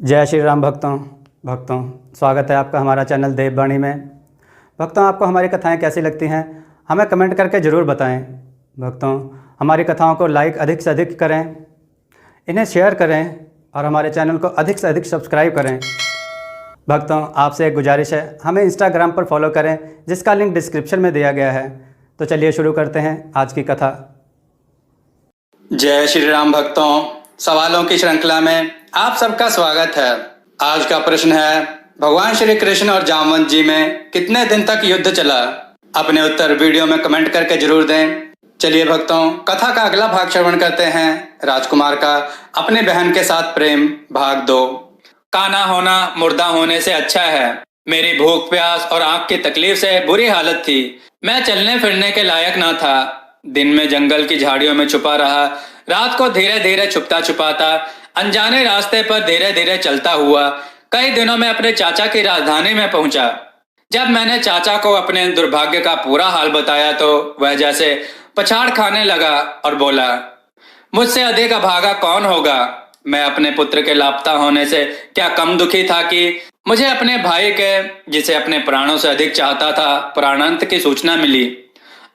जय श्री राम भक्तों स्वागत है आपका हमारा चैनल देववाणी में। भक्तों, आपको हमारी कथाएं कैसी लगती हैं हमें कमेंट करके ज़रूर बताएं। भक्तों, हमारी कथाओं को लाइक अधिक से अधिक करें, इन्हें शेयर करें और हमारे चैनल को अधिक से अधिक सब्सक्राइब करें। भक्तों, आपसे एक गुजारिश है, हमें इंस्टाग्राम पर फॉलो करें जिसका लिंक डिस्क्रिप्शन में दिया गया है। तो चलिए शुरू करते हैं आज की कथा। जय श्री राम भक्तों, सवालों की श्रृंखला में आप सबका स्वागत है। आज का प्रश्न है, भगवान श्री कृष्ण और जामवंत जी में कितने दिन तक युद्ध चला? अपने उत्तर वीडियो में कमेंट करके जरूर दें। चलिए भक्तों, कथा का अगला भाग श्रवण करते हैं। राजकुमार का अपनी बहन के साथ प्रेम, भाग 2। काना होना मुर्दा होने से अच्छा है। मेरी भूख प्यास और आंख की तकलीफ से बुरी हालत थी। मैं चलने फिरने के लायक ना था। दिन में जंगल की झाड़ियों में छुपा रहा, रात को धीरे धीरे छुपता छुपाता अनजाने रास्ते पर धीरे धीरे चलता हुआ कई दिनों में अपने चाचा की राजधानी में पहुंचा। जब मैंने चाचा को अपने दुर्भाग्य का पूरा हाल बताया तो वह जैसे पछाड़ खाने लगा और बोला, मुझसे अधिक अभागा कौन होगा? मैं अपने पुत्र के लापता होने से क्या कम दुखी था कि मुझे अपने भाई के, जिसे अपने प्राणों से अधिक चाहता था, प्राणांत की सूचना मिली।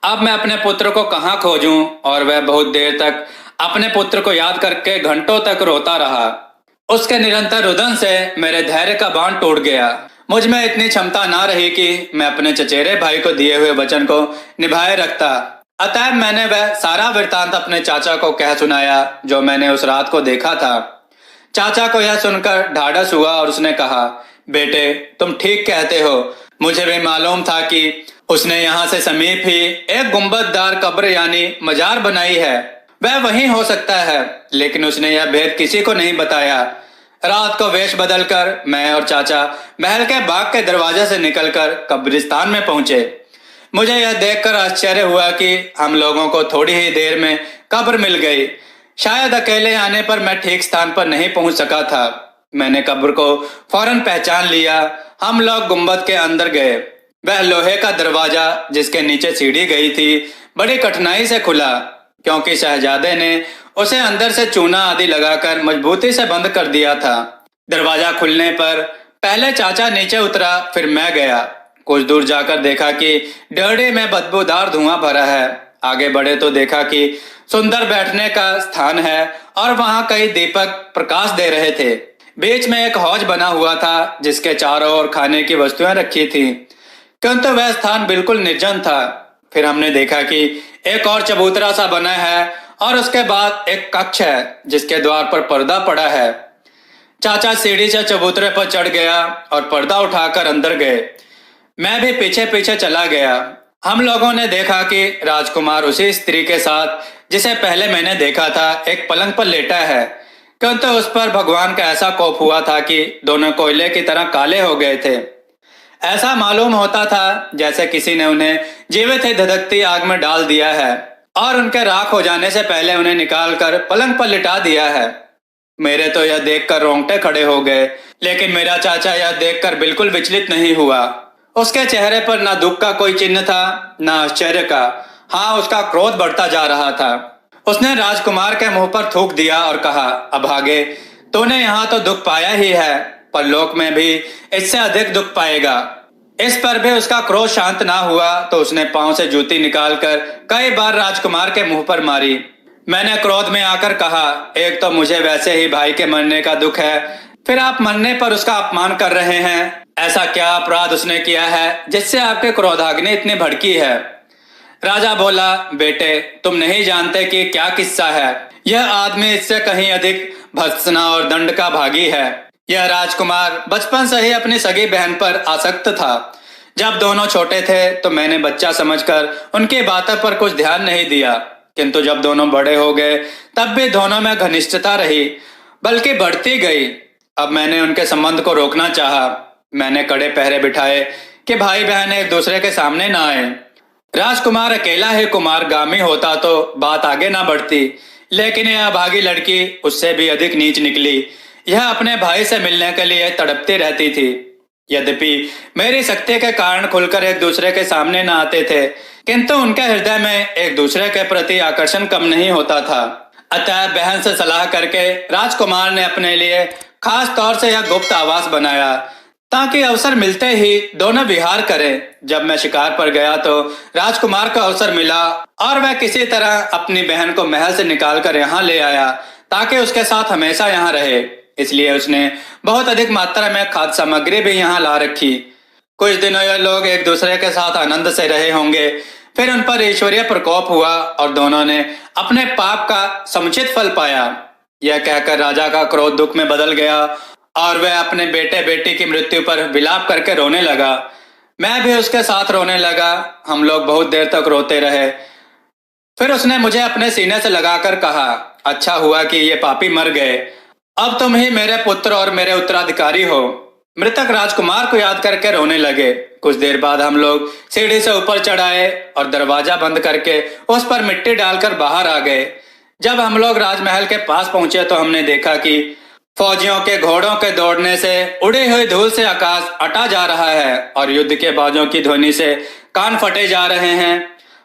अब मैं अपने पुत्र को कहाँ खोजूं? और वह बहुत देर तक अपने पुत्र को याद करके घंटों तक रोता रहा। उसके निरंतर रुदन से मेरे धैर्य का बांध टूट गया। मुझ में इतनी क्षमता ना रही कि मैं अपने चचेरे भाई को दिए हुए वचन को निभाए रखता। अतः मैंने वह सारा वृतांत अपने चाचा को कह सुनाया जो मैंने उस रात को देखा था। चाचा को यह सुनकर ढाढ़स हुआ और उसने कहा, बेटे तुम ठीक कहते हो। मुझे भी मालूम था कि उसने यहाँ से समीप ही एक गुंबददार कब्र यानी मजार बनाई है। वह वहीं हो सकता है, लेकिन उसने यह भेद किसी को नहीं बताया। रात को वेश बदलकर मैं और चाचा महल के बाग के दरवाजे से निकलकर कब्रिस्तान में पहुंचे। मुझे यह देखकर आश्चर्य हुआ कि हम लोगों को थोड़ी ही देर में कब्र मिल गई। शायद अकेले आने पर मैं ठीक स्थान पर नहीं पहुंच सका था। मैंने कब्र को फौरन पहचान लिया। हम लोग गुंबद के अंदर गए। वह लोहे का दरवाजा जिसके नीचे सीढ़ी गई थी बड़ी कठिनाई से खुला, क्योंकि शहजादे ने उसे अंदर से चूना आदि लगाकर मजबूती से बंद कर दिया था। दरवाजा खुलने पर पहले चाचा नीचे उतरा, फिर मैं गया। कुछ दूर जाकर देखा कि डेहरी में बदबूदार धुआं भरा है। आगे बढ़े तो देखा कि सुंदर बैठने का स्थान है और वहां कई दीपक प्रकाश दे रहे थे। बीच में एक हौज बना हुआ था जिसके चारों ओर खाने की वस्तुएं रखी थी, किंतु वह स्थान बिल्कुल निर्जन था। फिर हमने देखा कि एक और चबूतरा सा बना है और उसके बाद एक कक्ष है जिसके द्वार पर पर्दा पड़ा है। चाचा सीढ़ी से चबूतरे पर चढ़ गया और पर्दा उठाकर अंदर गए। मैं भी पीछे पीछे चला गया। हम लोगों ने देखा कि राजकुमार उसी स्त्री के साथ जिसे पहले मैंने देखा था एक पलंग पर लेटा है, किंतु उस पर भगवान का ऐसा कोप हुआ था कि दोनों कोयले की तरह काले हो गए थे। ऐसा मालूम होता था जैसे किसी ने उन्हें जीवित ही धधकती आग में डाल दिया है और उनके राख हो जाने से पहले उन्हें निकालकर पलंग पर लिटा दिया है। मेरे तो यह देखकर रोंगटे खड़े हो गए, लेकिन मेरा चाचा यह देखकर बिल्कुल विचलित नहीं हुआ। उसके चेहरे पर ना दुख का कोई चिन्ह था, ना आश्चर्य का। हाँ, उसका क्रोध बढ़ता जा रहा था। उसने राजकुमार के मुंह पर थूक दिया और कहा, अभागे, तूने यहाँ तो दुख पाया ही है, पर लोक में भी इससे अधिक दुख पाएगा। इस पर भी उसका क्रोध शांत ना हुआ तो उसने पांव से जूती निकालकर कई बार राजकुमार के मुंह पर मारी। मैंने क्रोध में आकर कहा, एक तो मुझे वैसे ही भाई के मरने का दुख है, फिर आप मरने पर उसका अपमान कर रहे हैं। ऐसा क्या अपराध उसने किया है जिससे आपके क्रोधाग्नि इतनी भड़की है? राजा बोला, बेटे तुम नहीं जानते कि क्या किस्सा है। यह आदमी इससे कहीं अधिक भत्सना और दंड का भागी है। यह राजकुमार बचपन से ही अपनी सगी बहन पर आसक्त था। जब दोनों छोटे थे तो मैंने बच्चा समझकर उनकी बातों पर कुछ ध्यान नहीं दिया, किंतु जब दोनों बड़े हो गए तब भी दोनों में घनिष्ठता रही, बल्कि बढ़ती गई। अब मैंने उनके संबंध को रोकना चाहा। मैंने कड़े पहरे बिठाए कि भाई बहन एक दूसरे के सामने ना आए। राजकुमार अकेला ही कुमारगामी होता तो बात आगे ना बढ़ती, लेकिन यह अभागी लड़की उससे भी अधिक नीच निकली। यह अपने भाई से मिलने के लिए तड़पती रहती थी। यद्यपि मेरी शक्ति के कारण खुलकर एक दूसरे के सामने न आते थे, किंतु उनके हृदय में एक दूसरे के प्रति आकर्षण कम नहीं होता था। अतः बहन से सलाह करके राजकुमार ने अपने लिए खास तौर से यह गुप्त आवास बनाया ताकि अवसर मिलते ही दोनों विहार करें। जब मैं शिकार पर गया तो राजकुमार को अवसर मिला और वह किसी तरह अपनी बहन को महल से निकालकर यहाँ ले आया ताकि उसके साथ हमेशा यहाँ रहे। इसलिए उसने बहुत अधिक मात्रा में खाद्य सामग्री भी यहाँ ला रखी। कुछ दिनों ये लोग एक दूसरे के साथ आनंद से रहे होंगे। फिर उन पर ईश्वरीय प्रकोप हुआ और दोनों ने अपने पाप का समुचित फल पाया। यह कहकर राजा का क्रोध दुख में बदल गया और वह अपने बेटे बेटी की मृत्यु पर विलाप करके रोने लगा। मैं भी उसके साथ रोने लगा। हम लोग बहुत देर तक रोते रहे। फिर उसने मुझे अपने सीने से लगाकर कहा, अच्छा हुआ कि ये पापी मर गए। अब तुम ही मेरे पुत्र और मेरे उत्तराधिकारी हो। मृतक राजकुमार को याद करके रोने लगे। कुछ देर बाद हम लोग सीढ़ी से ऊपर चढ़ाए और दरवाजा बंद करके उस पर मिट्टी डालकर बाहर आ गए। जब हम लोग राजमहल के पास पहुंचे तो हमने देखा कि फौजियों के घोड़ों के दौड़ने से उड़ी हुई धूल से आकाश अटा जा रहा है और युद्ध के बाजों की ध्वनि से कान फटे जा रहे हैं।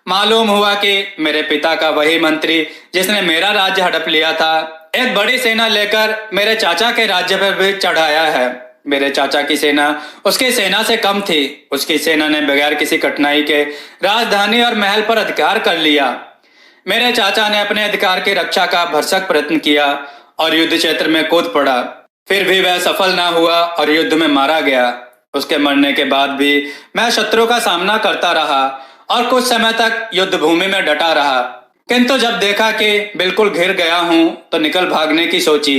मालूम हुआ कि मेरे पिता का वही मंत्री जिसने मेरा राज्य हड़प लिया था एक बड़ी सेना लेकर मेरे चाचा के राज्य पर भी चढ़ाया है। मेरे चाचा की सेना उसकी सेना से कम थी। उसकी सेना ने बगैर किसी कठिनाई के राजधानी और महल पर अधिकार कर लिया। मेरे चाचा ने अपने अधिकार की रक्षा का भरसक प्रयत्न किया और युद्ध क्षेत्र में कूद पड़ा। फिर भी वह सफल ना हुआ और युद्ध में मारा गया। उसके मरने के बाद भी मैं शत्रु का सामना करता रहा और कुछ समय तक युद्ध भूमि में डटा रहा। किंतु जब देखा कि बिल्कुल घिर गया हूं तो निकल भागने की सोची।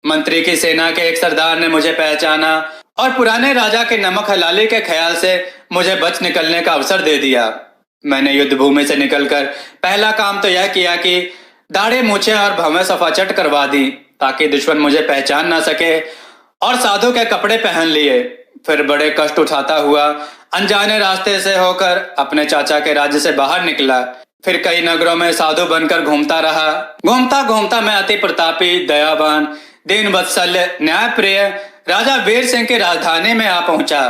मंत्री की सेना के एक सरदार ने मुझे पहचाना और पुराने राजा के नमक हलाली के ख्याल से मुझे बच निकलने का अवसर दे दिया। मैंने युद्ध भूमि से निकलकर पहला काम तो यह किया कि दाढ़ी मूछें और भवें सफाचट करवा दी ताकि दुश्मन मुझे पहचान ना सके, और साधु के कपड़े पहन लिए। फिर बड़े कष्ट उठाता हुआ अनजाने रास्ते से होकर अपने चाचा के राज्य से बाहर निकला। फिर कई नगरों में साधु बनकर घूमता रहा। घूमता घूमता मैं अति प्रतापी, दयावान, दीन वत्सल्य, न्यायप्रिय राजा वीर सिंह की राजधानी में आ पहुंचा।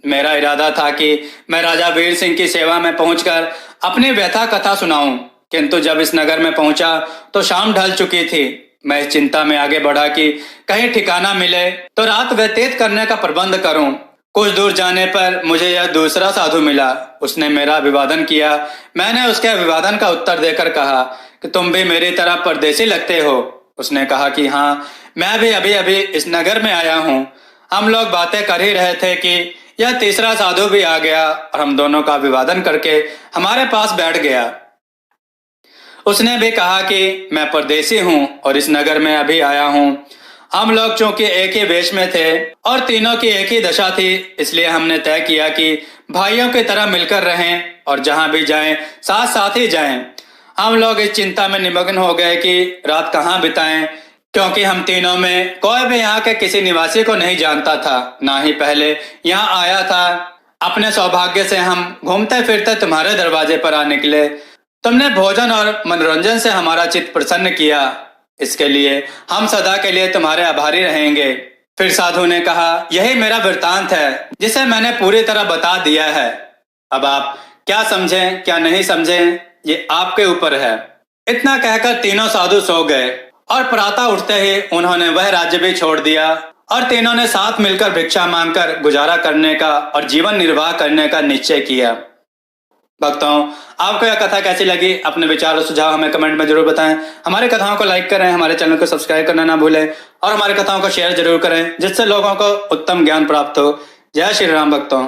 मेरा इरादा था कि मैं राजा वीर सिंह की सेवा में पहुंचकर अपनी व्यथा कथा सुनाऊं, किंतु जब इस नगर में पहुंचा तो शाम ढल चुकी थी। मैं इस चिंता में आगे बढ़ा कि कहीं ठिकाना मिले तो रात व्यतीत करने का प्रबंध करूं। कुछ दूर जाने पर मुझे यह दूसरा साधु मिला। उसने मेरा अभिवादन किया। मैंने उसके अभिवादन का उत्तर देकर कहा कि तुम भी मेरी तरह परदेसी लगते हो। उसने कहा कि हाँ, मैं भी अभी अभी इस नगर में आया हूँ। हम लोग बातें कर ही रहे थे कि यह तीसरा साधु भी आ गया और हम दोनों का अभिवादन करके हमारे पास बैठ गया। उसने भी कहा कि मैं परदेसी हूँ और इस नगर में अभी आया हूँ। हम लोग चूंकि एक ही वेश में थे और तीनों की एक ही दशा थी, इसलिए हमने तय किया कि भाइयों की तरह मिलकर रहें और जहां भी जाएं साथ साथ ही जाएं। हम लोग इस चिंता में निमग्न हो गए कि रात कहाँ बिताएं, क्योंकि हम तीनों में कोई भी यहाँ के किसी निवासी को नहीं जानता था, ना ही पहले यहाँ आया था। अपने सौभाग्य से हम घूमते फिरते तुम्हारे दरवाजे पर आ निकले। तुमने भोजन और मनोरंजन से हमारा चित्त प्रसन्न किया। इसके लिए हम सदा के लिए तुम्हारे आभारी रहेंगे। फिर साधु ने कहा, यही मेरा वृत्तांत है जिसे मैंने पूरी तरह बता दिया है। अब आप क्या समझें क्या नहीं समझें ये आपके ऊपर है। इतना कहकर तीनों साधु सो गए और प्रातः उठते ही उन्होंने वह राज्य भी छोड़ दिया और तीनों ने साथ मिलकर भिक्षा मांगकर गुजारा करने का और जीवन निर्वाह करने का निश्चय किया। भक्तों, आपको यह कथा कैसी लगी? अपने विचार और सुझाव हमें कमेंट में जरूर बताएं। हमारी कथाओं को लाइक करें, हमारे चैनल को सब्सक्राइब करना ना भूलें और हमारी कथाओं को शेयर जरूर करें जिससे लोगों को उत्तम ज्ञान प्राप्त हो। जय श्री राम भक्तों।